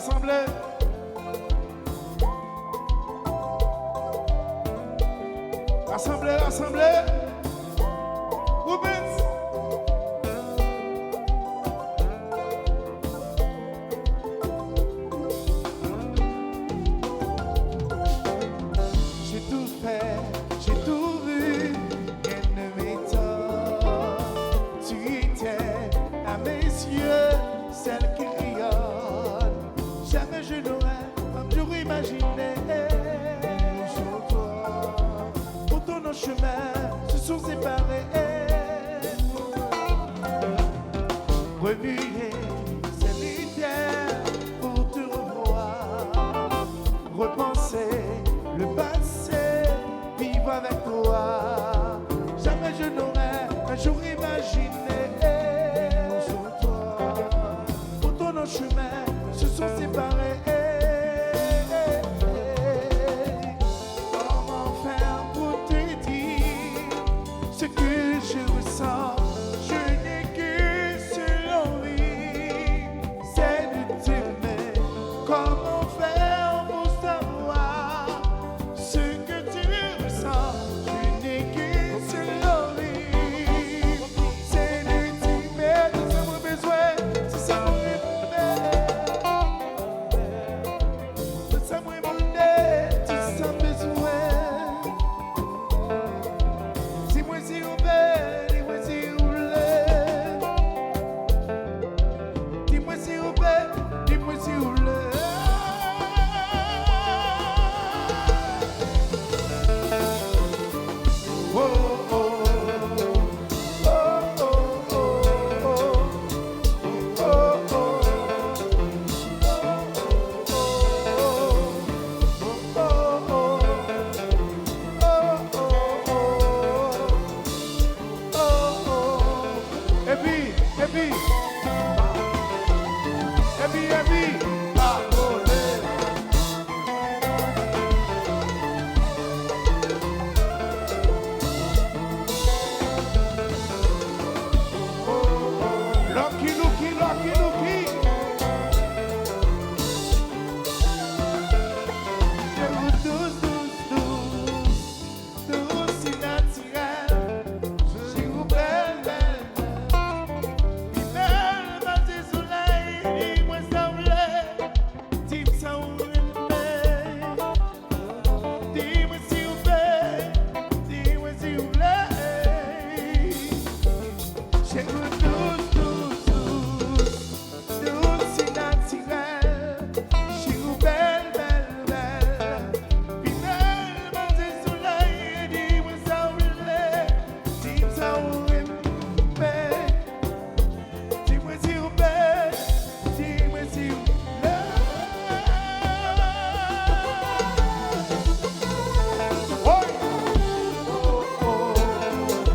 Rassemblez. Rassemblez, rassemblez. Rubens. J'ai tout fait, j'ai tout vu, rien ne m'étonne. Tu étais à mes yeux, celle qui rayonne. Jamais je n'aurais un jour imaginé. Sur toi, pourtant nos chemins se sont séparés. Remuer solitaire pour te revoir, repenser le passé, vivre avec toi. Jamais je n'aurais un jour imaginé. Sur toi, pourtant nos chemins se sont séparés. Comment faire pour te dire ce que je ressens? Je n'ai que seule envie, c'est de t'aimer. Comment faire pour savoir ce que tu ressens? Je n'ai que seule envie, c'est de t'aimer. Tout ça mon besoin, tout ça mon rêve, tout ça mon monde, tout ça besoin. Dis-moi si on veut, dis-moi si on l'est. Dis-moi si on veut, dis-moi si on l'est. Oh, oh, oh. Oh, oh, oh. Oh, oh. Lucky, lucky, lucky, lucky. Douce, douce, douce, douce et naturelle. J'ai ouvert puis belle, matin soleil, dis-moi ça où l'est, dis-moi ça où l'est. Dis-moi si où fait, dis-moi si où l'est. J'ai douce, douce, douce, douce et naturelle. J'ai ouvert belle, belle, puis belle, matin soleil, dis-moi ça où l'est, dis-moi ça où l'est. Dis-moi si où fait, dis-moi si où l'est. Oh, oh, oh, oh, oh,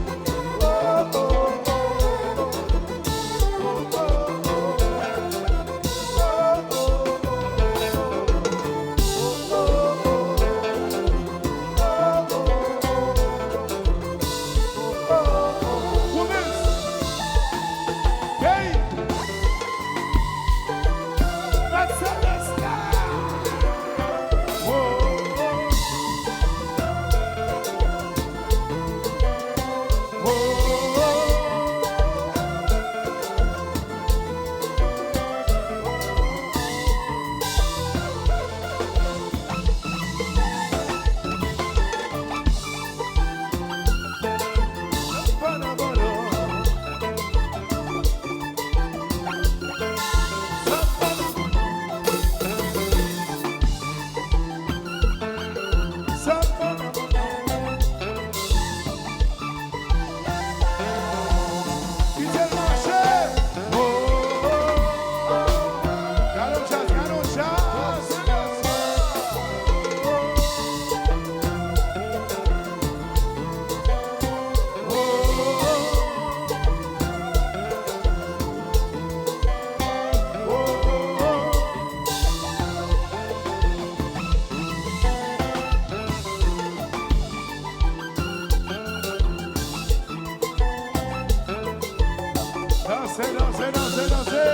Dansez, dansez, dansez, dansez.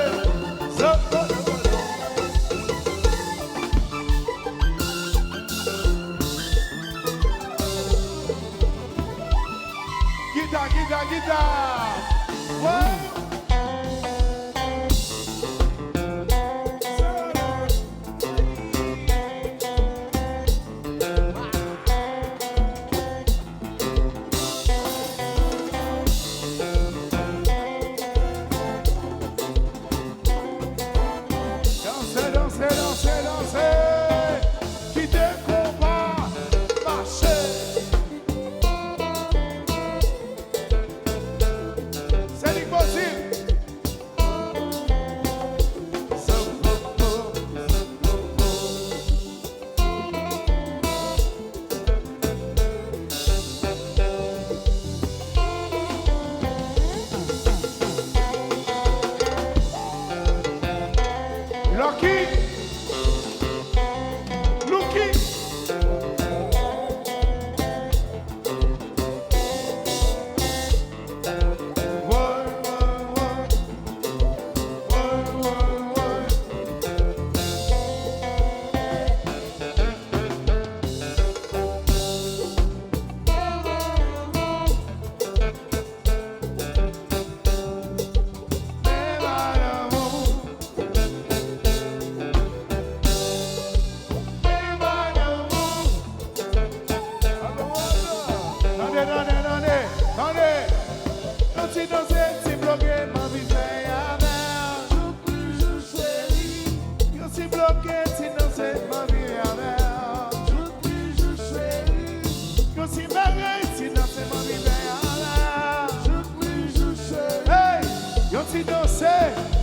guitare. Ouais. Dansez, dansez, dansez, dansez. Qui te combat, marchez. C'est impossible. Lucky, Lucky.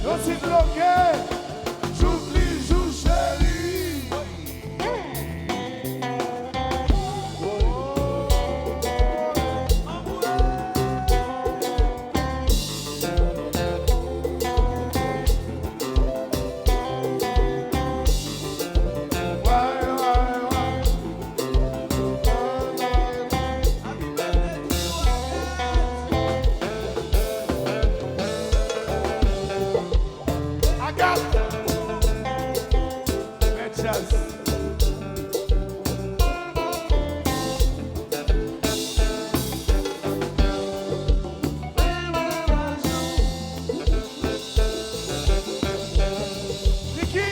Yo si bloqué, j'oublie, joue chérie. I got matches. Nicky.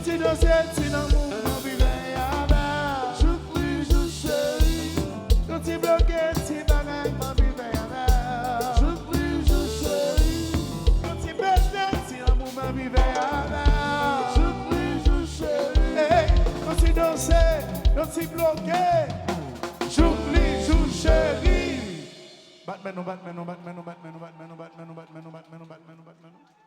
Si dans cette amour, mon vivait avant. Je prie, je chéris. Quand tu bloquais, tu bagages, mon vivait avant. Je prie, je chéris. Quand tu bloquais, tu amour, mon vivait avant. Je prie, je chéris. Hey, quand tu dansais, quand tu bloquais. J'oublie, je chéris. Batman, no Batman, no Batman, no Batman, no Batman, no Batman, no Batman, no Batman, no Batman, no Batman.